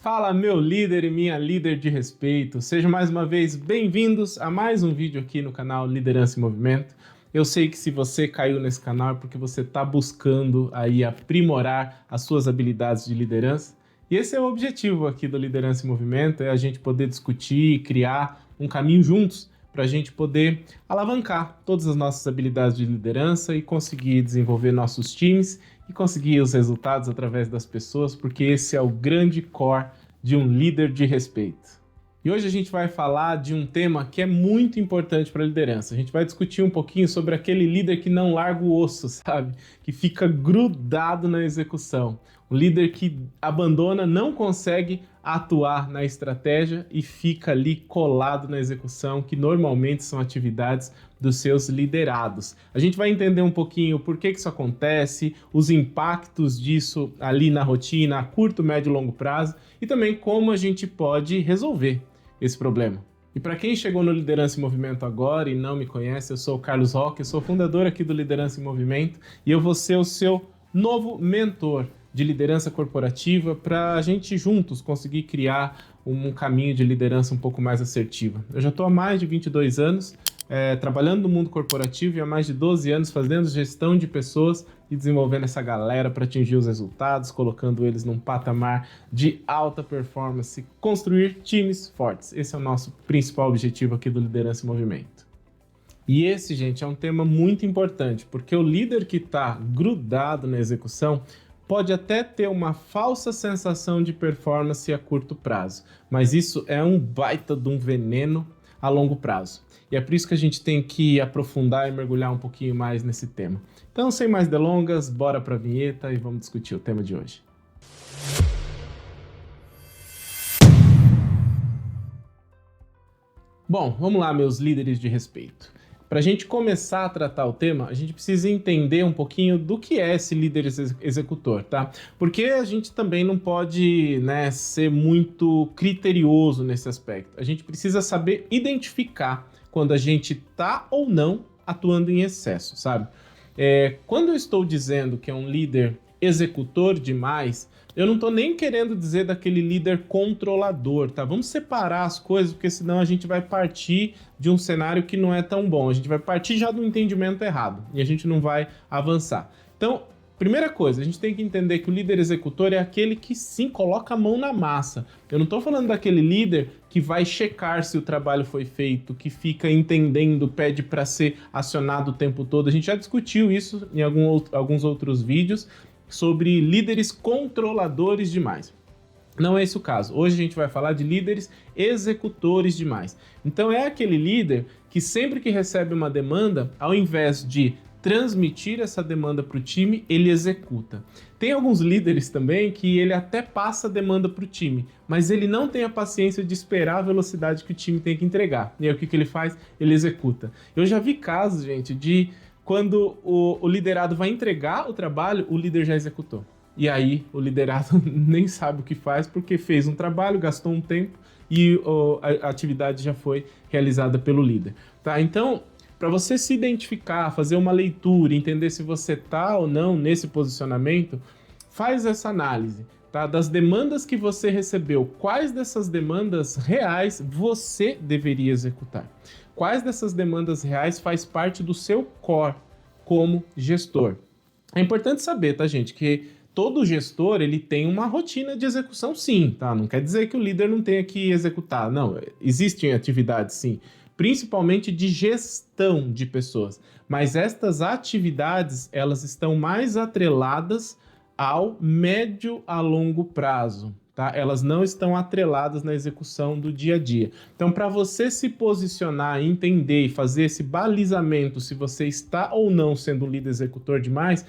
Fala, meu líder e minha líder de respeito. Sejam mais uma vez bem-vindos a mais um vídeo aqui no canal Liderança em Movimento. Eu sei que se você caiu nesse canal é porque você está buscando aí aprimorar as suas habilidades de liderança. E esse é o objetivo aqui do Liderança em Movimento, é a gente poder discutir e criar um caminho juntos para a gente poder alavancar todas as nossas habilidades de liderança e conseguir desenvolver nossos times e conseguir os resultados através das pessoas, porque esse é o grande core de um líder de respeito. E hoje a gente vai falar de um tema que é muito importante para a liderança. A gente vai discutir um pouquinho sobre aquele líder que não larga o osso, sabe? Que fica grudado na execução. Um líder que abandona, não consegue atuar na estratégia e fica ali colado na execução, que normalmente são atividades dos seus liderados. A gente vai entender um pouquinho por que isso acontece, os impactos disso ali na rotina, a curto, médio e longo prazo, e também como a gente pode resolver esse problema. E para quem chegou no Liderança em Movimento agora e não me conhece, eu sou o Carlos Roque, eu sou fundador aqui do Liderança em Movimento e eu vou ser o seu novo mentor de liderança corporativa para a gente juntos conseguir criar um caminho de liderança um pouco mais assertiva. Eu já estou há mais de 22 anos trabalhando no mundo corporativo e há mais de 12 anos fazendo gestão de pessoas e desenvolvendo essa galera para atingir os resultados, colocando eles num patamar de alta performance, construir times fortes. Esse é o nosso principal objetivo aqui do Liderança em Movimento. E esse, gente, é um tema muito importante, porque o líder que está grudado na execução pode até ter uma falsa sensação de performance a curto prazo, mas isso é um baita de um veneno a longo prazo. E é por isso que a gente tem que aprofundar e mergulhar um pouquinho mais nesse tema. Então, sem mais delongas, bora para a vinheta e vamos discutir o tema de hoje. Bom, vamos lá, meus líderes de respeito. Para a gente começar a tratar o tema, a gente precisa entender um pouquinho do que é esse líder executor, tá? Porque a gente também não pode, ser muito criterioso nesse aspecto. A gente precisa saber identificar quando a gente tá ou não atuando em excesso, sabe? Quando eu estou dizendo que é um líder executor demais, eu não tô nem querendo dizer daquele líder controlador, tá? Vamos separar as coisas, porque senão a gente vai partir de um cenário que não é tão bom. A gente vai partir já do entendimento errado e a gente não vai avançar. Então, primeira coisa, a gente tem que entender que o líder executor é aquele que sim coloca a mão na massa. Eu não tô falando daquele líder que vai checar se o trabalho foi feito, que fica entendendo, pede para ser acionado o tempo todo. A gente já discutiu isso em alguns outros vídeos, sobre líderes controladores demais. Não é esse o caso. Hoje a gente vai falar de líderes executores demais. Então é aquele líder que sempre que recebe uma demanda, ao invés de transmitir essa demanda para o time, ele executa. Tem alguns líderes também que ele até passa a demanda para o time, mas ele não tem a paciência de esperar a velocidade que o time tem que entregar. E aí o que ele faz? Ele executa. Eu já vi casos, gente, de quando o liderado vai entregar o trabalho, o líder já executou. E aí o liderado nem sabe o que faz porque fez um trabalho, gastou um tempo e a atividade já foi realizada pelo líder. Tá? Então, para você se identificar, fazer uma leitura, entender se você está ou não nesse posicionamento, faz essa análise. Tá? Das demandas que você recebeu, quais dessas demandas reais você deveria executar? Quais dessas demandas reais faz parte do seu core como gestor? É importante saber, tá, gente, que todo gestor ele tem uma rotina de execução sim, tá? Não quer dizer que o líder não tenha que executar, não, existem atividades sim, principalmente de gestão de pessoas, mas estas atividades elas estão mais atreladas ao médio a longo prazo. Tá? Elas não estão atreladas na execução do dia a dia. Então, para você se posicionar, entender e fazer esse balizamento se você está ou não sendo um líder executor demais,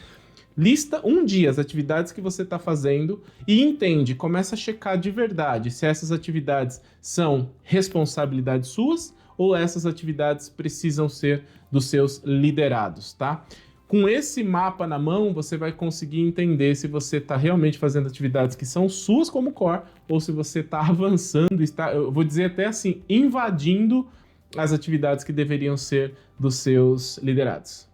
lista um dia as atividades que você está fazendo e entende, começa a checar de verdade se essas atividades são responsabilidades suas ou essas atividades precisam ser dos seus liderados, tá? Com esse mapa na mão, você vai conseguir entender se você está realmente fazendo atividades que são suas como core ou se você está avançando, eu vou dizer até assim, invadindo as atividades que deveriam ser dos seus liderados.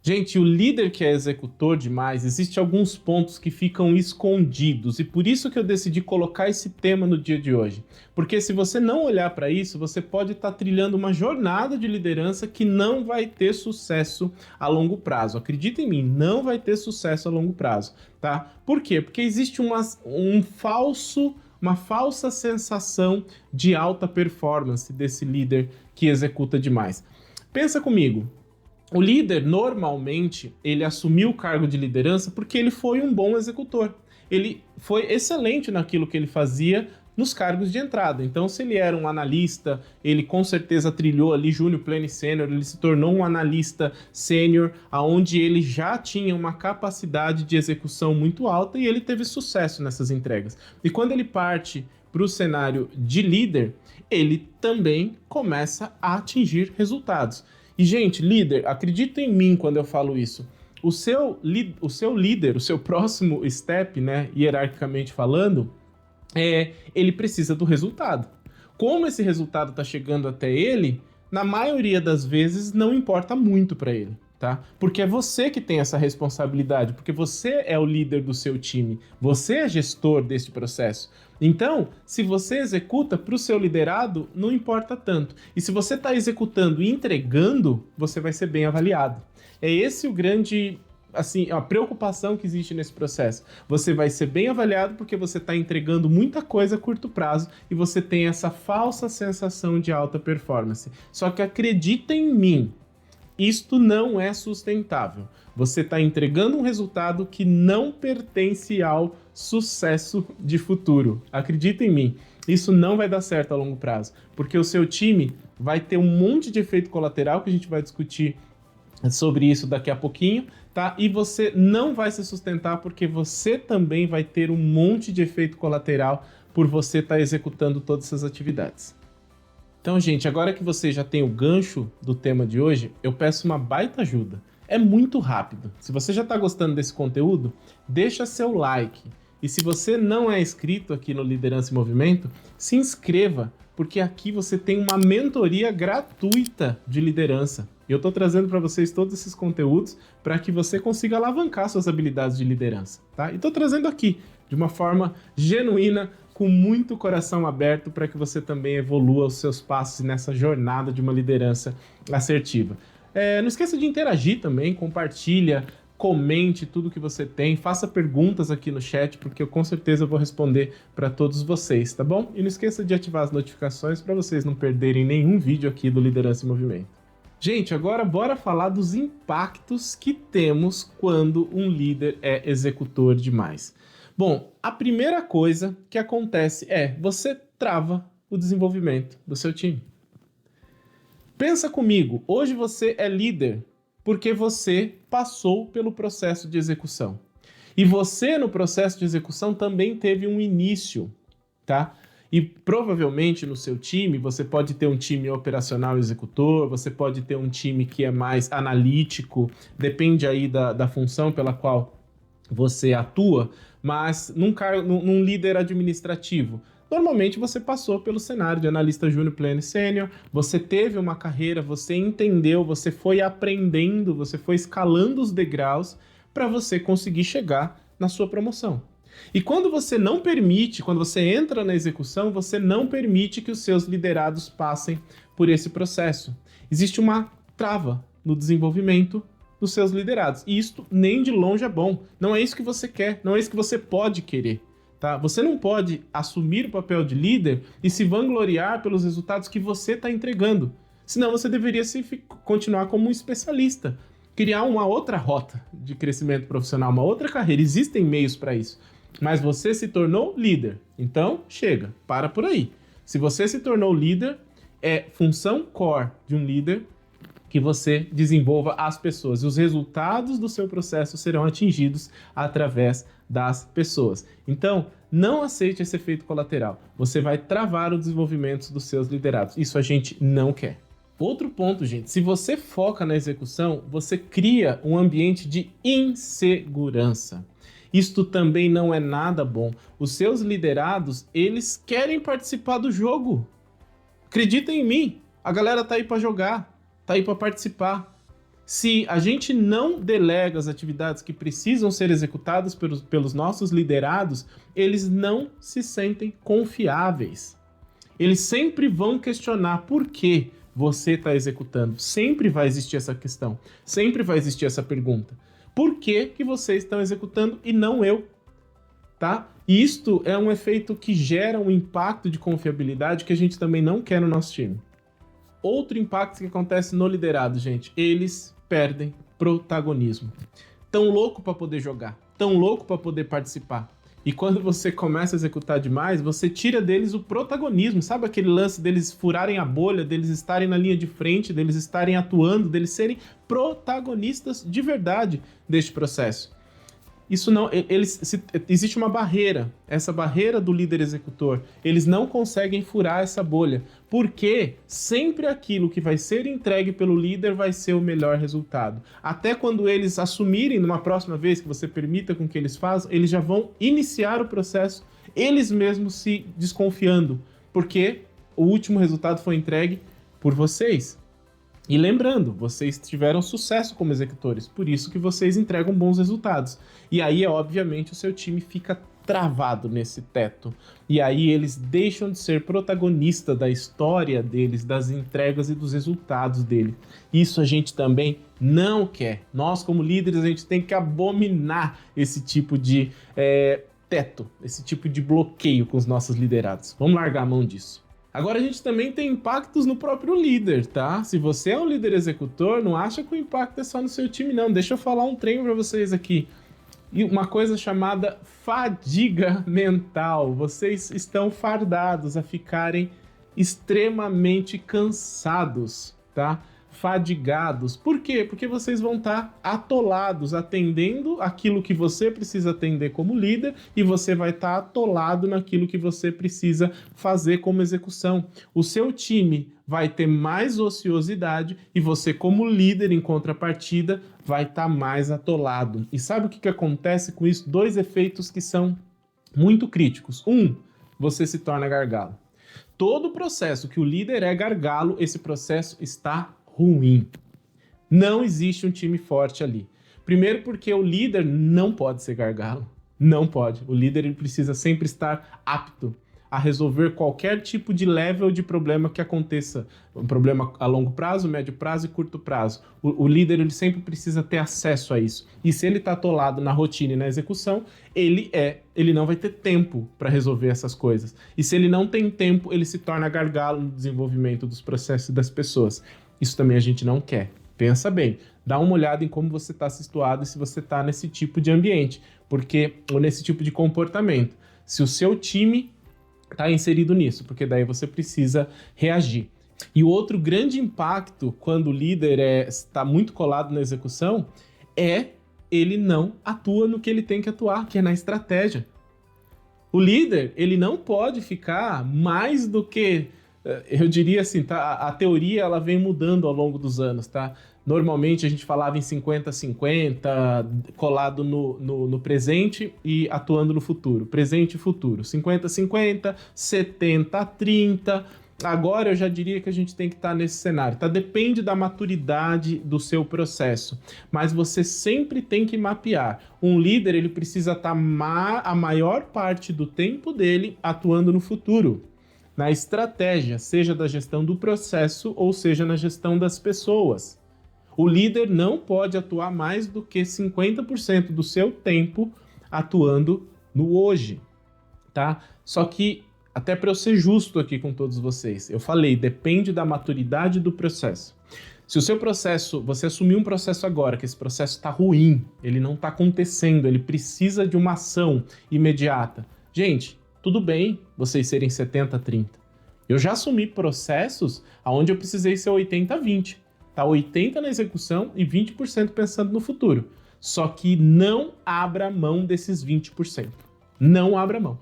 Gente, o líder que é executor demais, existem alguns pontos que ficam escondidos e por isso que eu decidi colocar esse tema no dia de hoje. Porque se você não olhar para isso, você pode estar trilhando uma jornada de liderança que não vai ter sucesso a longo prazo. Acredita em mim, não vai ter sucesso a longo prazo, tá? Por quê? Porque existe uma falsa sensação de alta performance desse líder que executa demais. Pensa comigo. O líder, normalmente, ele assumiu o cargo de liderança porque ele foi um bom executor. Ele foi excelente naquilo que ele fazia nos cargos de entrada. Então, se ele era um analista, ele com certeza trilhou ali júnior, pleno e sênior, ele se tornou um analista sênior, onde ele já tinha uma capacidade de execução muito alta e ele teve sucesso nessas entregas. E quando ele parte para o cenário de líder, ele também começa a atingir resultados. E, gente, líder, acredita em mim quando eu falo isso. O seu líder, o seu próximo step, né, hierarquicamente falando, ele precisa do resultado. Como esse resultado está chegando até ele, na maioria das vezes não importa muito para ele, tá? Porque é você que tem essa responsabilidade, porque você é o líder do seu time, você é gestor desse processo. Então, se você executa para o seu liderado, não importa tanto. E se você está executando e entregando, você vai ser bem avaliado. É esse o grande, assim, a preocupação que existe nesse processo. Você vai ser bem avaliado porque você está entregando muita coisa a curto prazo e você tem essa falsa sensação de alta performance. Só que acredita em mim, isto não é sustentável. Você está entregando um resultado que não pertence ao sucesso de futuro. Acredita em mim, isso não vai dar certo a longo prazo, porque o seu time vai ter um monte de efeito colateral que a gente vai discutir sobre isso daqui a pouquinho, tá? E você não vai se sustentar porque você também vai ter um monte de efeito colateral por você estar executando todas essas atividades. Então, gente, agora que você já tem o gancho do tema de hoje, eu peço uma baita ajuda. É muito rápido. Se você já está gostando desse conteúdo, deixa seu like. E se você não é inscrito aqui no Liderança em Movimento, se inscreva, porque aqui você tem uma mentoria gratuita de liderança. Eu estou trazendo para vocês todos esses conteúdos para que você consiga alavancar suas habilidades de liderança, tá? E estou trazendo aqui de uma forma genuína, com muito coração aberto para que você também evolua os seus passos nessa jornada de uma liderança assertiva. Não esqueça de interagir também, compartilha, comente tudo que você tem, faça perguntas aqui no chat, porque eu com certeza vou responder para todos vocês, tá bom? E não esqueça de ativar as notificações para vocês não perderem nenhum vídeo aqui do Liderança em Movimento. Gente, agora bora falar dos impactos que temos quando um líder é executor demais. Bom, a primeira coisa que acontece você trava o desenvolvimento do seu time. Pensa comigo, hoje você é líder porque você passou pelo processo de execução. E você no processo de execução também teve um início, tá? E provavelmente no seu time, você pode ter um time operacional executor, você pode ter um time que é mais analítico, depende aí da função pela qual você atua, mas num líder administrativo. Normalmente você passou pelo cenário de analista júnior, pleno e sênior, você teve uma carreira, você entendeu, você foi aprendendo, você foi escalando os degraus para você conseguir chegar na sua promoção. E quando você não permite, quando você entra na execução, você não permite que os seus liderados passem por esse processo. Existe uma trava no desenvolvimento dos seus liderados. E isto nem de longe é bom. Não é isso que você quer, não é isso que você pode querer. Tá? Você não pode assumir o papel de líder e se vangloriar pelos resultados que você está entregando. Senão você deveria continuar como um especialista. Criar uma outra rota de crescimento profissional, uma outra carreira. Existem meios para isso. Mas você se tornou líder. Então, chega, para por aí. Se você se tornou líder, é função core de um líder que você desenvolva as pessoas. E os resultados do seu processo serão atingidos através das pessoas. Então, não aceite esse efeito colateral. Você vai travar o desenvolvimento dos seus liderados. Isso a gente não quer. Outro ponto, gente, se você foca na execução, você cria um ambiente de insegurança. Isto também não é nada bom. Os seus liderados, eles querem participar do jogo. Acreditem em mim, a galera tá aí para jogar, tá aí para participar. Se a gente não delega as atividades que precisam ser executadas pelos nossos liderados, eles não se sentem confiáveis. Eles sempre vão questionar por que você está executando. Sempre vai existir essa questão. Sempre vai existir essa pergunta. Por que vocês estão executando e não eu? Tá? E isto é um efeito que gera um impacto de confiabilidade que a gente também não quer no nosso time. Outro impacto que acontece no liderado, gente, eles perdem protagonismo. Tão louco para poder jogar, tão louco para poder participar. E quando você começa a executar demais, você tira deles o protagonismo. Sabe aquele lance deles furarem a bolha, deles estarem na linha de frente, deles estarem atuando, deles serem protagonistas de verdade deste processo? Isso não, existe uma barreira, essa barreira do líder executor. Eles não conseguem furar essa bolha, porque sempre aquilo que vai ser entregue pelo líder vai ser o melhor resultado. Até quando eles assumirem numa próxima vez que você permita com que eles façam, eles já vão iniciar o processo, eles mesmos se desconfiando, porque o último resultado foi entregue por vocês. E lembrando, vocês tiveram sucesso como executores, por isso que vocês entregam bons resultados. E aí, obviamente, o seu time fica travado nesse teto. E aí eles deixam de ser protagonista da história deles, das entregas e dos resultados dele. Isso a gente também não quer. Nós, como líderes, a gente tem que abominar esse tipo de teto, esse tipo de bloqueio com os nossos liderados. Vamos largar a mão disso. Agora a gente também tem impactos no próprio líder, tá? Se você é um líder executor, não acha que o impacto é só no seu time, não. Deixa eu falar um trem para vocês aqui. E uma coisa chamada fadiga mental. Vocês estão fardados a ficarem extremamente cansados, tá? Fadigados. Por quê? Porque vocês vão estar atolados, atendendo aquilo que você precisa atender como líder e você vai estar atolado naquilo que você precisa fazer como execução. O seu time vai ter mais ociosidade e você, como líder, em contrapartida, vai estar mais atolado. E sabe o que acontece com isso? Dois efeitos que são muito críticos. Você se torna gargalo. Todo processo que o líder é gargalo, esse processo está ruim. Não existe um time forte ali. Primeiro porque o líder não pode ser gargalo. Não pode. O líder ele precisa sempre estar apto a resolver qualquer tipo de level de problema que aconteça. Um problema a longo prazo, médio prazo e curto prazo. O líder ele sempre precisa ter acesso a isso. E se ele está atolado na rotina e na execução, ele não vai ter tempo para resolver essas coisas. E se ele não tem tempo, ele se torna gargalo no desenvolvimento dos processos das pessoas. Isso também a gente não quer. Pensa bem, dá uma olhada em como você está situado e se você está nesse tipo de ambiente, ou nesse tipo de comportamento. Se o seu time está inserido nisso, porque daí você precisa reagir. E o outro grande impacto quando o líder está muito colado na execução ele não atua no que ele tem que atuar, que é na estratégia. O líder, ele não pode ficar mais do que... Eu diria assim, tá? A teoria ela vem mudando ao longo dos anos, tá? Normalmente a gente falava em 50-50, colado no presente e atuando no futuro. Presente e futuro. 50-50, 70-30. Agora eu já diria que a gente tem que estar nesse cenário, tá? Depende da maturidade do seu processo, mas você sempre tem que mapear. Um líder, ele precisa estar a maior parte do tempo dele atuando no futuro. Na estratégia, seja da gestão do processo ou seja na gestão das pessoas. O líder não pode atuar mais do que 50% do seu tempo atuando no hoje, tá? Só que, até para eu ser justo aqui com todos vocês, eu falei, depende da maturidade do processo. Se o seu processo, você assumiu um processo agora, que esse processo está ruim, ele não está acontecendo, ele precisa de uma ação imediata. Gente, tudo bem vocês serem 70-30. Eu já assumi processos onde eu precisei ser 80-20. Tá 80% na execução e 20% pensando no futuro. Só que não abra mão desses 20%. Não abra mão.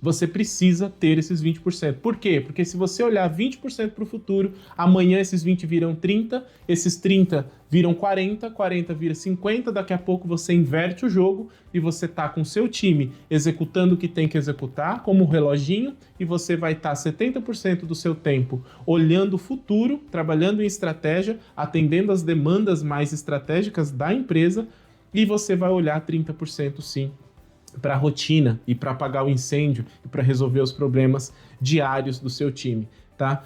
você precisa ter esses 20%. Por quê? Porque se você olhar 20% para o futuro, amanhã esses 20 viram 30, esses 30 viram 40, 40 vira 50, daqui a pouco você inverte o jogo e você tá com o seu time executando o que tem que executar, como um reloginho, e você vai estar 70% do seu tempo olhando o futuro, trabalhando em estratégia, atendendo as demandas mais estratégicas da empresa, e você vai olhar 30% sim para a rotina e para apagar o incêndio e para resolver os problemas diários do seu time, tá?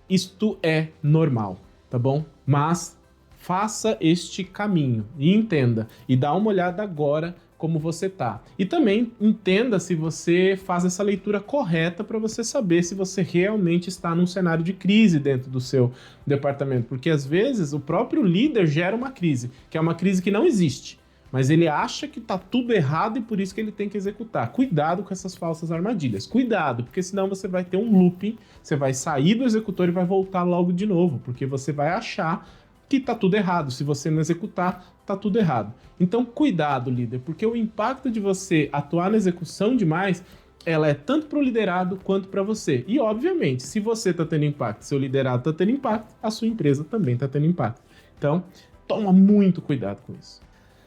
Isto é normal, tá bom? Mas faça este caminho e entenda e dá uma olhada agora como você tá. E também entenda se você faz essa leitura correta para você saber se você realmente está num cenário de crise dentro do seu departamento, porque às vezes o próprio líder gera uma crise, que é uma crise que não existe. Mas ele acha que tá tudo errado e por isso que ele tem que executar. Cuidado com essas falsas armadilhas. Cuidado, porque senão você vai ter um looping, você vai sair do executor e vai voltar logo de novo, porque você vai achar que tá tudo errado. Se você não executar, tá tudo errado. Então, cuidado, líder, porque o impacto de você atuar na execução demais, ela é tanto para o liderado quanto para você. E, obviamente, se você tá tendo impacto, seu liderado tá tendo impacto, a sua empresa também tá tendo impacto. Então, toma muito cuidado com isso.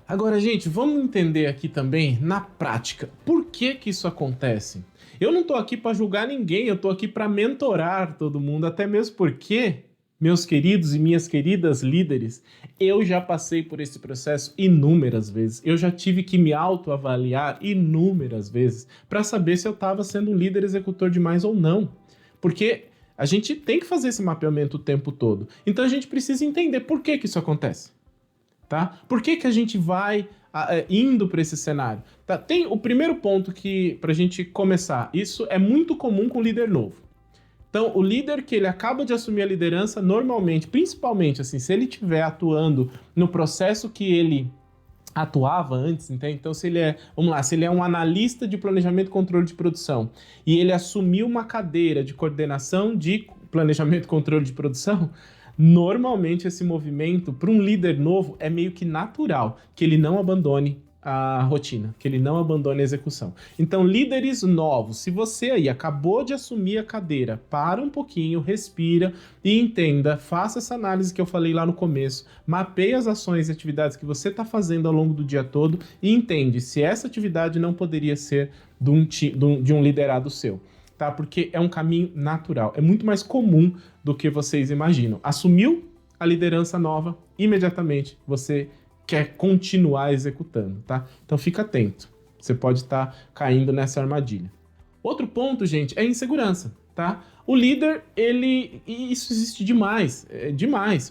Agora, gente, vamos entender aqui também, na prática, por que que isso acontece? Eu não tô aqui para julgar ninguém, eu tô aqui para mentorar todo mundo, até mesmo porque, meus queridos e minhas queridas líderes, eu já passei por esse processo inúmeras vezes. Eu já tive que me autoavaliar inúmeras vezes para saber se eu estava sendo um líder executor demais ou não. Porque a gente tem que fazer esse mapeamento o tempo todo. Então a gente precisa entender por que que isso acontece. Tá? Por que que a gente vai indo para esse cenário? Tá? Tem o primeiro ponto que, para a gente começar, isso é muito comum com o líder novo. Então, o líder que ele acaba de assumir a liderança, normalmente, principalmente assim, se ele estiver atuando no processo que ele atuava antes, entende? Então, se ele é, vamos lá, se ele é um analista de planejamento e controle de produção e ele assumiu uma cadeira de coordenação de planejamento e controle de produção, normalmente esse movimento, para um líder novo, é meio que natural que ele não abandone a rotina, que ele não abandone a execução. Então, líderes novos, se você aí acabou de assumir a cadeira, para um pouquinho, respira e entenda, faça essa análise que eu falei lá no começo, mapeie as ações e atividades que você está fazendo ao longo do dia todo e entende se essa atividade não poderia ser de um liderado seu. Tá? Porque é um caminho natural, é muito mais comum do que vocês imaginam. Assumiu a liderança nova, imediatamente você quer continuar executando, tá? Então fica atento, você pode estar caindo nessa armadilha. Outro ponto, gente, é a insegurança, tá? O líder, isso existe demais,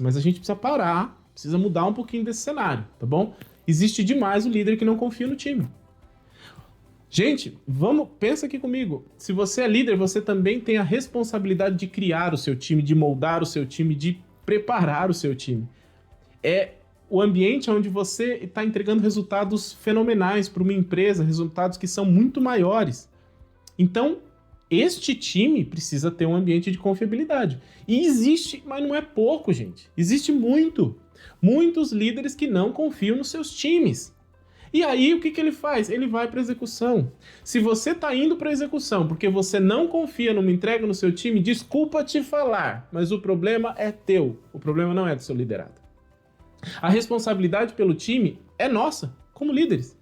mas a gente precisa parar, precisa mudar um pouquinho desse cenário, tá bom? Existe demais o líder que não confia no time. Gente, pensa aqui comigo. Se você é líder, você também tem a responsabilidade de criar o seu time, de moldar o seu time, de preparar o seu time. É o ambiente onde você está entregando resultados fenomenais para uma empresa, resultados que são muito maiores. Então, este time precisa ter um ambiente de confiabilidade. E existe, mas não é pouco, gente. Existe muitos líderes que não confiam nos seus times. E aí, o que ele faz? Ele vai para execução. Se você está indo para execução porque você não confia numa entrega no seu time, desculpa te falar, mas o problema é teu. O problema não é do seu liderado. A responsabilidade pelo time é nossa, como líderes.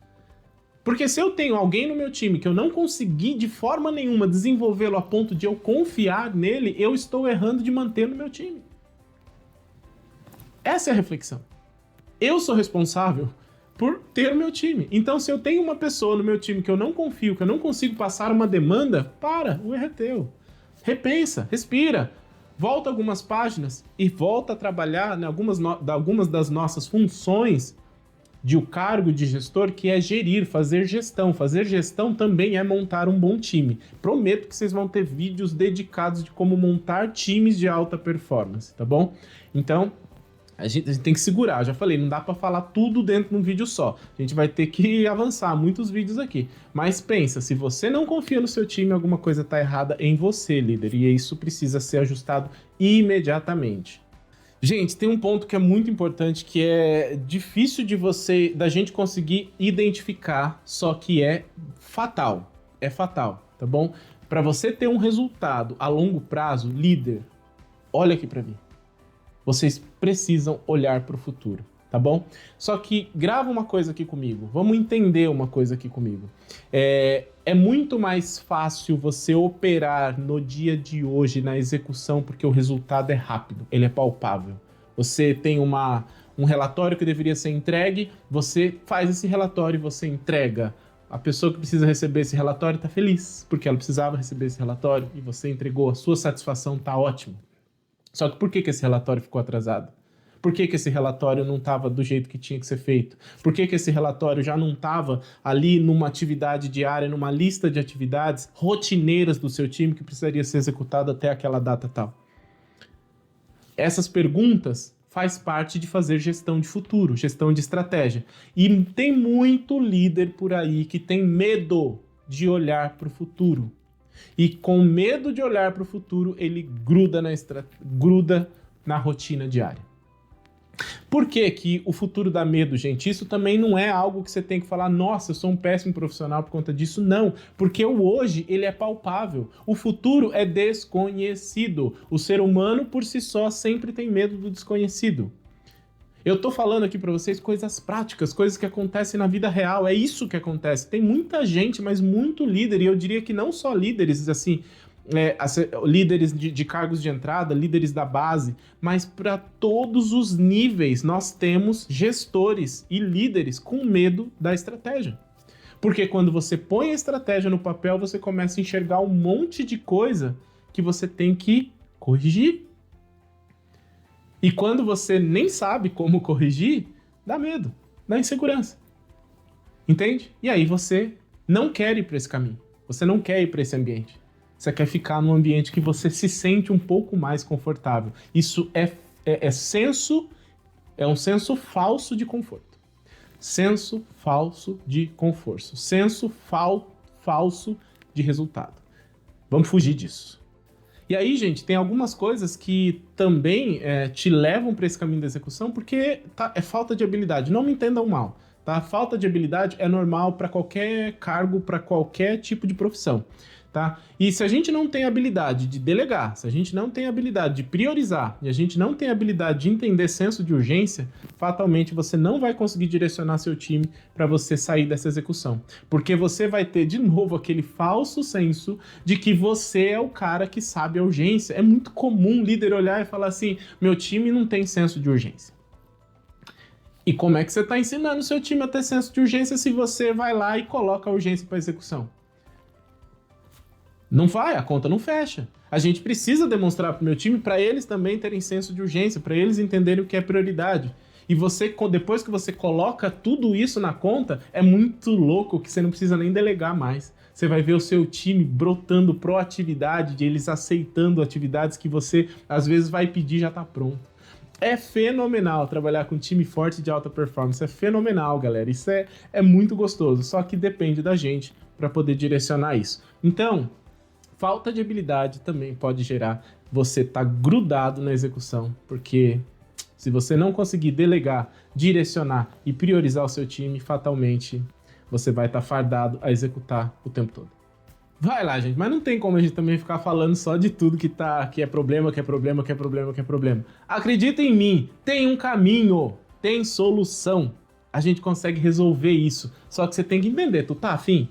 Porque se eu tenho alguém no meu time que eu não consegui de forma nenhuma desenvolvê-lo a ponto de eu confiar nele, eu estou errando de manter no meu time. Essa é a reflexão. Eu sou responsável por ter o meu time. Então, se eu tenho uma pessoa no meu time que eu não confio, que eu não consigo passar uma demanda, o erro é teu. Repensa, respira, volta algumas páginas e volta a trabalhar em algumas das nossas funções de o cargo de gestor, que é gerir, fazer gestão. Fazer gestão também é montar um bom time. Prometo que vocês vão ter vídeos dedicados de como montar times de alta performance, tá bom? Então, a gente tem que segurar, já falei, não dá para falar tudo dentro de um vídeo só. A gente vai ter que avançar muitos vídeos aqui. Mas pensa, se você não confia no seu time, alguma coisa está errada em você, líder. E isso precisa ser ajustado imediatamente. Gente, tem um ponto que é muito importante, que é difícil da gente conseguir identificar, só que é fatal. é fatal, tá bom? Para você ter um resultado a longo prazo, líder, olha aqui para mim. Vocês precisam olhar para o futuro, tá bom? Só que grava uma coisa aqui comigo. Vamos entender uma coisa aqui comigo. É muito mais fácil você operar no dia de hoje, na execução, porque o resultado é rápido, ele é palpável. Você tem um relatório que deveria ser entregue, você faz esse relatório e você entrega. A pessoa que precisa receber esse relatório está feliz, porque ela precisava receber esse relatório e você entregou, a sua satisfação está ótima. Só que por que esse relatório ficou atrasado? Por que esse relatório não estava do jeito que tinha que ser feito? Por que esse relatório já não estava ali numa atividade diária, numa lista de atividades rotineiras do seu time que precisaria ser executado até aquela data tal? Essas perguntas faz parte de fazer gestão de futuro, gestão de estratégia. E tem muito líder por aí que tem medo de olhar para o futuro. E com medo de olhar para o futuro, ele gruda na rotina diária. Por que que o futuro dá medo, gente? Isso também não é algo que você tem que falar, nossa, eu sou um péssimo profissional por conta disso. Não, porque o hoje, ele é palpável. O futuro é desconhecido. O ser humano, por si só, sempre tem medo do desconhecido. Eu tô falando aqui para vocês coisas práticas, coisas que acontecem na vida real, é isso que acontece. Tem muita gente, mas muito líder, e eu diria que não só líderes, assim, líderes de cargos de entrada, líderes da base, mas para todos os níveis nós temos gestores e líderes com medo da estratégia. Porque quando você põe a estratégia no papel, você começa a enxergar um monte de coisa que você tem que corrigir. E quando você nem sabe como corrigir, dá medo, dá insegurança. Entende? E aí você não quer ir para esse caminho. Você não quer ir para esse ambiente. Você quer ficar num ambiente que você se sente um pouco mais confortável. Isso é um senso falso de conforto. Senso falso de conforto. Senso falso de resultado. Vamos fugir disso. E aí, gente, tem algumas coisas que também te levam para esse caminho da execução porque é falta de habilidade. Não me entendam mal, tá? Falta de habilidade é normal para qualquer cargo, para qualquer tipo de profissão, tá? E se a gente não tem habilidade de delegar, se a gente não tem habilidade de priorizar e a gente não tem habilidade de entender senso de urgência, fatalmente você não vai conseguir direcionar seu time para você sair dessa execução. Porque você vai ter de novo aquele falso senso de que você é o cara que sabe a urgência. É muito comum o líder olhar e falar assim, meu time não tem senso de urgência. E como é que você está ensinando o seu time a ter senso de urgência se você vai lá e coloca a urgência para execução? Não vai, a conta não fecha. A gente precisa demonstrar para o meu time para eles também terem senso de urgência, para eles entenderem o que é prioridade. E você, depois que você coloca tudo isso na conta, é muito louco que você não precisa nem delegar mais. Você vai ver o seu time brotando proatividade, de eles aceitando atividades que você às vezes vai pedir e já está pronto. É fenomenal trabalhar com um time forte de alta performance, é fenomenal, galera. Isso é muito gostoso, só que depende da gente para poder direcionar isso. Então, falta de habilidade também pode gerar você estar grudado na execução, porque se você não conseguir delegar, direcionar e priorizar o seu time, fatalmente você vai estar fardado a executar o tempo todo. Vai lá, gente, mas não tem como a gente também ficar falando só de tudo que é problema, que é problema, que é problema, que é problema. Acredita em mim, tem um caminho, tem solução. A gente consegue resolver isso. Só que você tem que entender, tu tá afim?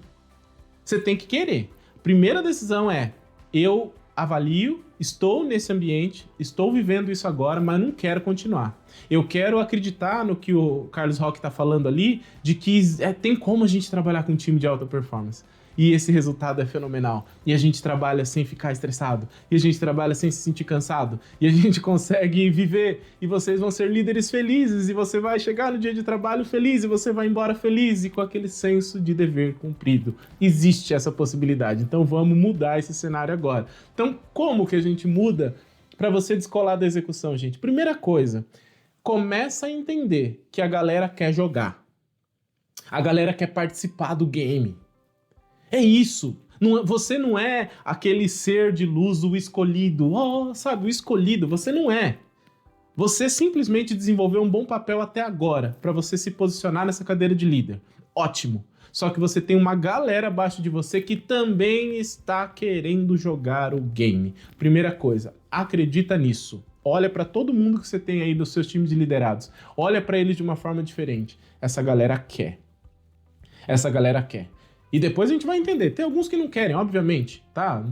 Você tem que querer. Primeira decisão é, eu avalio, estou nesse ambiente, estou vivendo isso agora, mas não quero continuar. Eu quero acreditar no que o Carlos Roque está falando ali, de que tem como a gente trabalhar com um time de alta performance. E esse resultado é fenomenal. E a gente trabalha sem ficar estressado. E a gente trabalha sem se sentir cansado. E a gente consegue viver. E vocês vão ser líderes felizes. E você vai chegar no dia de trabalho feliz. E você vai embora feliz. E com aquele senso de dever cumprido. Existe essa possibilidade. Então vamos mudar esse cenário agora. Então como que a gente muda para você descolar da execução, gente? Primeira coisa, começa a entender que a galera quer jogar. A galera quer participar do game. É isso. Você não é aquele ser de luz, o escolhido. Sabe, o escolhido. Você não é. Você simplesmente desenvolveu um bom papel até agora para você se posicionar nessa cadeira de líder. Ótimo. Só que você tem uma galera abaixo de você que também está querendo jogar o game. Primeira coisa, acredita nisso. Olha para todo mundo que você tem aí dos seus times de liderados. Olha para eles de uma forma diferente. Essa galera quer. Essa galera quer. E depois a gente vai entender. Tem alguns que não querem, obviamente, tá?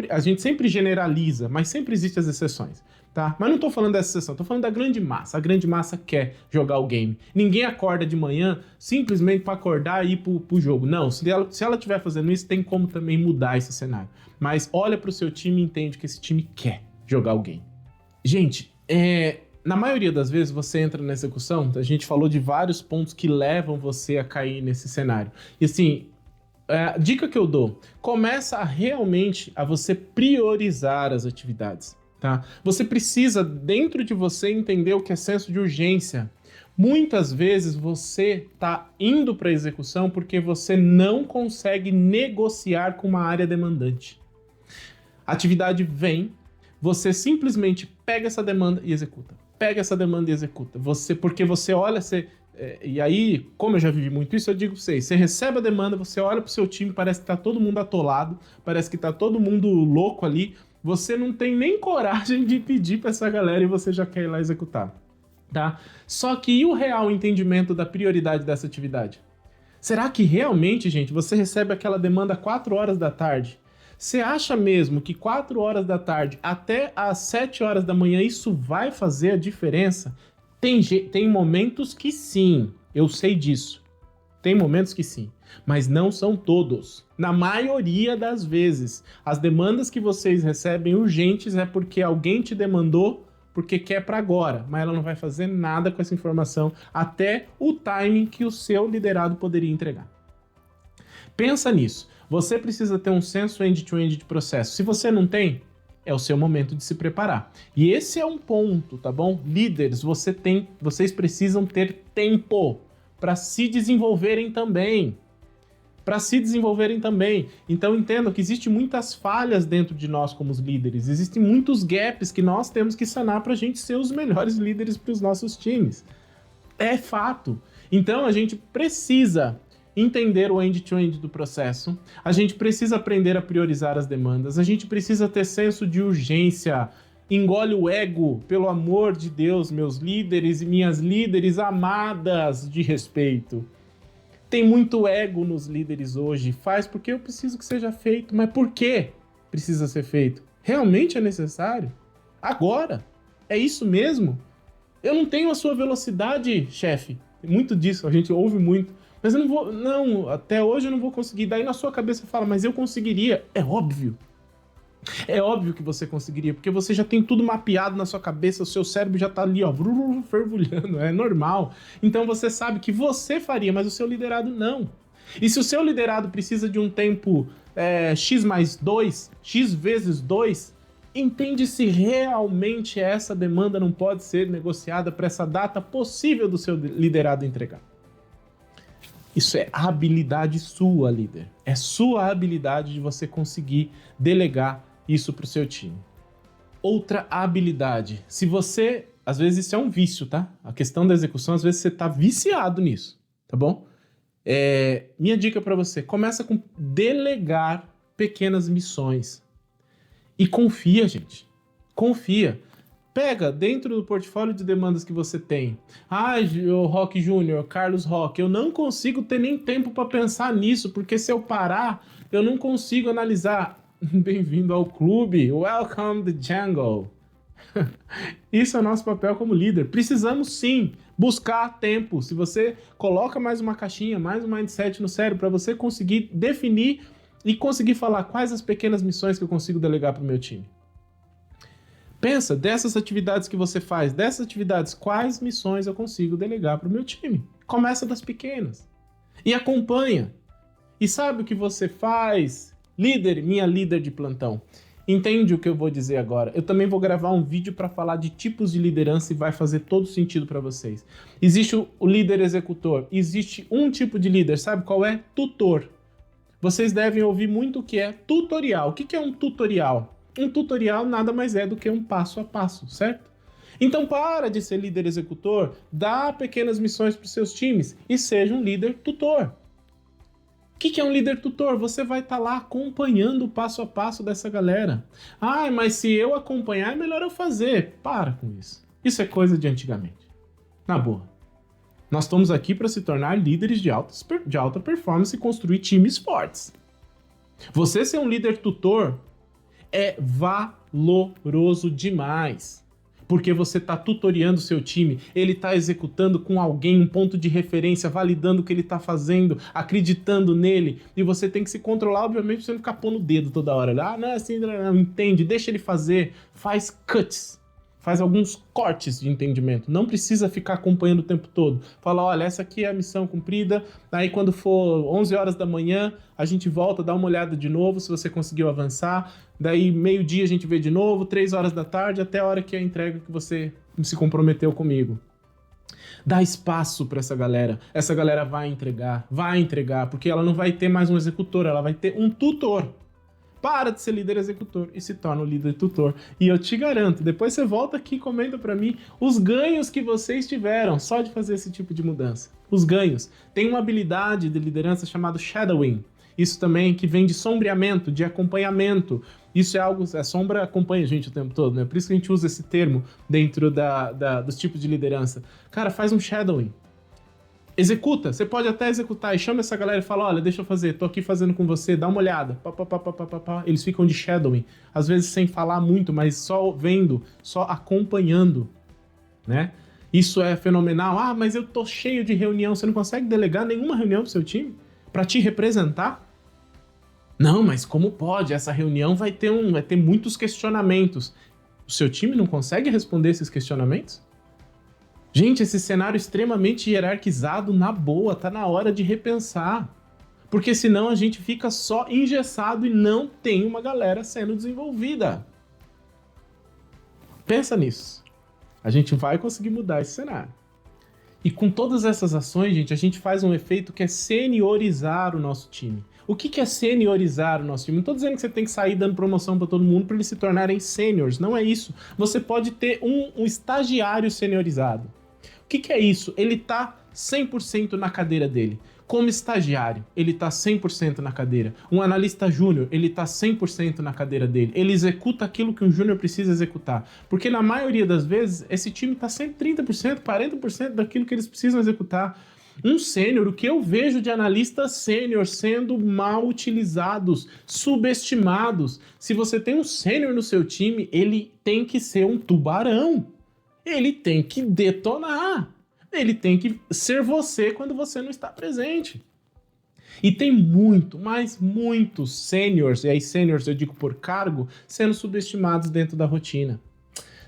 A gente sempre generaliza, mas sempre existem as exceções, tá? Mas não tô falando dessa exceção, tô falando da grande massa. A grande massa quer jogar o game. Ninguém acorda de manhã simplesmente para acordar e ir pro jogo. Não, se ela estiver fazendo isso, tem como também mudar esse cenário. Mas olha pro seu time e entende que esse time quer jogar o game. Gente, na maioria das vezes você entra na execução, a gente falou de vários pontos que levam você a cair nesse cenário. E assim, a dica que eu dou, começa realmente a você priorizar as atividades, tá? Você precisa, dentro de você, entender o que é senso de urgência. Muitas vezes você está indo para a execução porque você não consegue negociar com uma área demandante. A atividade vem, você simplesmente pega essa demanda e executa. Pega essa demanda e executa. Porque você olha, e aí, como eu já vivi muito isso, eu digo pra vocês, você recebe a demanda, você olha pro seu time, parece que tá todo mundo atolado, parece que tá todo mundo louco ali, você não tem nem coragem de pedir pra essa galera e você já quer ir lá executar, tá? Só que e o real entendimento da prioridade dessa atividade? Será que realmente, gente, você recebe aquela demanda 4 horas da tarde? Você acha mesmo que 4 horas da tarde até às 7 horas da manhã isso vai fazer a diferença? Tem momentos que sim, eu sei disso. Tem momentos que sim, mas não são todos. Na maioria das vezes, as demandas que vocês recebem urgentes é porque alguém te demandou porque quer para agora, mas ela não vai fazer nada com essa informação até o timing que o seu liderado poderia entregar. Pensa nisso. Você precisa ter um senso end-to-end de processo. Se você não tem, é o seu momento de se preparar. E esse é um ponto, tá bom? Líderes, vocês precisam ter tempo para se desenvolverem também. Então entendam que existem muitas falhas dentro de nós como os líderes. Existem muitos gaps que nós temos que sanar para a gente ser os melhores líderes para os nossos times. É fato. Então a gente precisa entender o end-to-end do processo, a gente precisa aprender a priorizar as demandas, a gente precisa ter senso de urgência, engole o ego, pelo amor de Deus, meus líderes e minhas líderes amadas de respeito. Tem muito ego nos líderes hoje, faz porque eu preciso que seja feito, mas por que precisa ser feito? Realmente é necessário? Agora? É isso mesmo? Eu não tenho a sua velocidade, chefe. Muito disso, a gente ouve muito. Mas eu não, até hoje eu não vou conseguir. Daí na sua cabeça fala, mas eu conseguiria. É óbvio. É óbvio que você conseguiria, porque você já tem tudo mapeado na sua cabeça, o seu cérebro já tá ali, ó, fervulhando, é normal. Então você sabe que você faria, mas o seu liderado não. E se o seu liderado precisa de um tempo X mais 2, X vezes 2, entende se realmente essa demanda não pode ser negociada para essa data possível do seu liderado entregar. Isso é habilidade sua, líder. É sua habilidade de você conseguir delegar isso para o seu time. Outra habilidade. Se você... Às vezes isso é um vício, tá? A questão da execução, às vezes você tá viciado nisso, tá bom? Minha dica para você. Começa com delegar pequenas missões. E confia, gente. Confia. Pega dentro do portfólio de demandas que você tem. O Rock Júnior, Carlos Rock, eu não consigo ter nem tempo para pensar nisso, porque se eu parar, eu não consigo analisar. Bem-vindo ao clube. Welcome to jungle. Isso é o nosso papel como líder. Precisamos sim buscar tempo. Se você coloca mais uma caixinha, mais um mindset no cérebro para você conseguir definir e conseguir falar quais as pequenas missões que eu consigo delegar para o meu time. Pensa, dessas atividades que você faz, dessas atividades, quais missões eu consigo delegar para o meu time? Começa das pequenas. E acompanha. E sabe o que você faz? Líder, minha líder de plantão. Entende o que eu vou dizer agora? Eu também vou gravar um vídeo para falar de tipos de liderança e vai fazer todo sentido para vocês. Existe o líder executor. Existe um tipo de líder, sabe qual é? Tutor. Vocês devem ouvir muito o que é tutorial. O que é um tutorial? Um tutorial nada mais é do que um passo a passo, certo? Então para de ser líder executor, dá pequenas missões para os seus times e seja um líder tutor. O que é um líder tutor? Você vai estar lá acompanhando o passo a passo dessa galera. Ah, mas se eu acompanhar, é melhor eu fazer. Para com isso. Isso é coisa de antigamente. Na boa. Nós estamos aqui para se tornar líderes de alta performance e construir times fortes. Você ser um líder tutor é valoroso demais. Porque você está tutoriando o seu time, ele está executando com alguém, um ponto de referência, validando o que ele está fazendo, acreditando nele, e você tem que se controlar, obviamente, pra você não ficar pondo o dedo toda hora. Ah, não, assim, não, entende, deixa ele fazer, faz cuts, faz alguns cortes de entendimento, não precisa ficar acompanhando o tempo todo. Fala, olha, essa aqui é a missão cumprida, aí quando for 11 horas da manhã, a gente volta, dá uma olhada de novo se você conseguiu avançar, daí meio-dia a gente vê de novo, 3 horas da tarde, até a hora que é a entrega que você se comprometeu comigo. Dá espaço para essa galera vai entregar, porque ela não vai ter mais um executor, ela vai ter um tutor. Para de ser líder executor e se torna um líder tutor. E eu te garanto, depois você volta aqui e comenta para mim os ganhos que vocês tiveram só de fazer esse tipo de mudança. Os ganhos. Tem uma habilidade de liderança chamada shadowing. Isso também que vem de sombreamento, de acompanhamento. Isso é algo, a sombra acompanha a gente o tempo todo, né? Por isso que a gente usa esse termo dentro dos tipos de liderança. Cara, faz um shadowing. Executa, você pode até executar e chama essa galera e fala, olha, deixa eu fazer, tô aqui fazendo com você, dá uma olhada. Eles ficam de shadowing, às vezes sem falar muito, mas só vendo, só acompanhando, né? Isso é fenomenal. Ah, mas eu tô cheio de reunião, você não consegue delegar nenhuma reunião pro seu time para te representar? Não, mas como pode? Essa reunião vai ter muitos questionamentos. O seu time não consegue responder esses questionamentos? Gente, esse cenário extremamente hierarquizado, na boa, tá na hora de repensar. Porque senão a gente fica só engessado e não tem uma galera sendo desenvolvida. Pensa nisso. A gente vai conseguir mudar esse cenário. E com todas essas ações, gente, a gente faz um efeito que é seniorizar o nosso time. O que é seniorizar o nosso time? Não estou dizendo que você tem que sair dando promoção para todo mundo para eles se tornarem seniors, não é isso. Você pode ter um estagiário seniorizado. O que é isso? Ele está 100% na cadeira dele. Como estagiário, ele está 100% na cadeira. Um analista júnior, ele está 100% na cadeira dele. Ele executa aquilo que um júnior precisa executar. Porque na maioria das vezes, esse time está sempre 30%, 40% daquilo que eles precisam executar. Um sênior, o que eu vejo de analistas sênior sendo mal utilizados, subestimados. Se você tem um sênior no seu time, ele tem que ser um tubarão. Ele tem que detonar. Ele tem que ser você quando você não está presente. E tem muito, mas muitos sêniors, e aí sêniors eu digo por cargo, sendo subestimados dentro da rotina.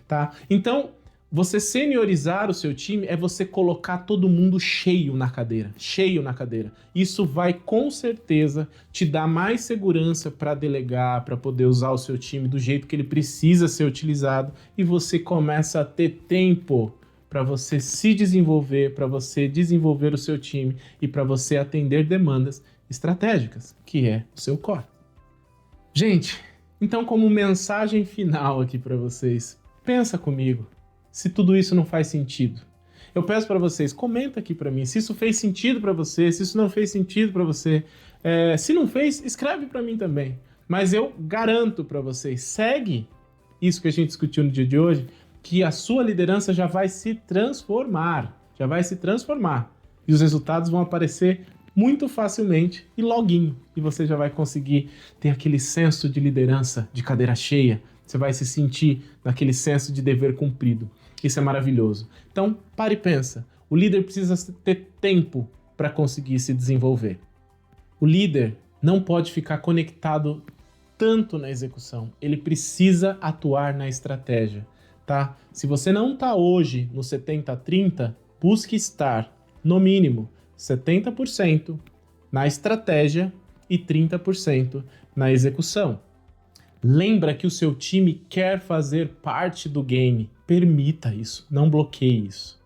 Tá? Então, você seniorizar o seu time é você colocar todo mundo cheio na cadeira. Cheio na cadeira. Isso vai com certeza te dar mais segurança para delegar, para poder usar o seu time do jeito que ele precisa ser utilizado. E você começa a ter tempo para você se desenvolver, para você desenvolver o seu time e para você atender demandas estratégicas, que é o seu core. Gente, então como mensagem final aqui para vocês, pensa comigo. Se tudo isso não faz sentido. Eu peço para vocês, comenta aqui para mim se isso fez sentido para você, se isso não fez sentido para você. Se não fez, escreve para mim também. Mas eu garanto para vocês, segue isso que a gente discutiu no dia de hoje, que a sua liderança já vai se transformar. Já vai se transformar. E os resultados vão aparecer muito facilmente e loguinho. E você já vai conseguir ter aquele senso de liderança de cadeira cheia. Você vai se sentir naquele senso de dever cumprido. Isso é maravilhoso. Então, pare e pensa. O líder precisa ter tempo para conseguir se desenvolver. O líder não pode ficar conectado tanto na execução. Ele precisa atuar na estratégia, tá? Se você não está hoje no 70-30, busque estar, no mínimo, 70% na estratégia e 30% na execução. Lembra que o seu time quer fazer parte do game. Permita isso, não bloqueie isso.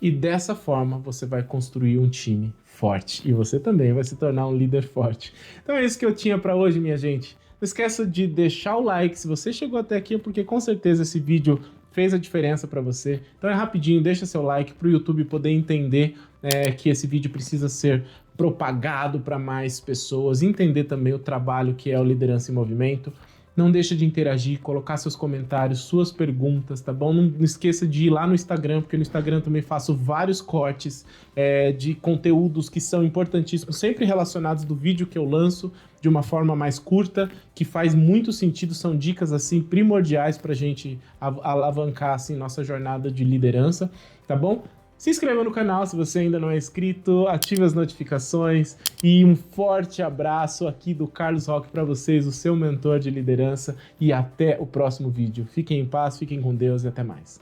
E dessa forma você vai construir um time forte. E você também vai se tornar um líder forte. Então é isso que eu tinha para hoje, minha gente. Não esqueça de deixar o like. Se você chegou até aqui é porque com certeza esse vídeo fez a diferença para você. Então é rapidinho, deixa seu like para o YouTube poder entender que esse vídeo precisa ser propagado para mais pessoas, entender também o trabalho que é o Liderança em Movimento. Não deixa de interagir, colocar seus comentários, suas perguntas, tá bom? Não esqueça de ir lá no Instagram, porque no Instagram também faço vários cortes de conteúdos que são importantíssimos, sempre relacionados do vídeo que eu lanço, de uma forma mais curta, que faz muito sentido, são dicas assim primordiais para a gente alavancar assim, nossa jornada de liderança, tá bom? Se inscreva no canal se você ainda não é inscrito, ative as notificações e um forte abraço aqui do Carlos Roque para vocês, o seu mentor de liderança, e até o próximo vídeo. Fiquem em paz, fiquem com Deus e até mais.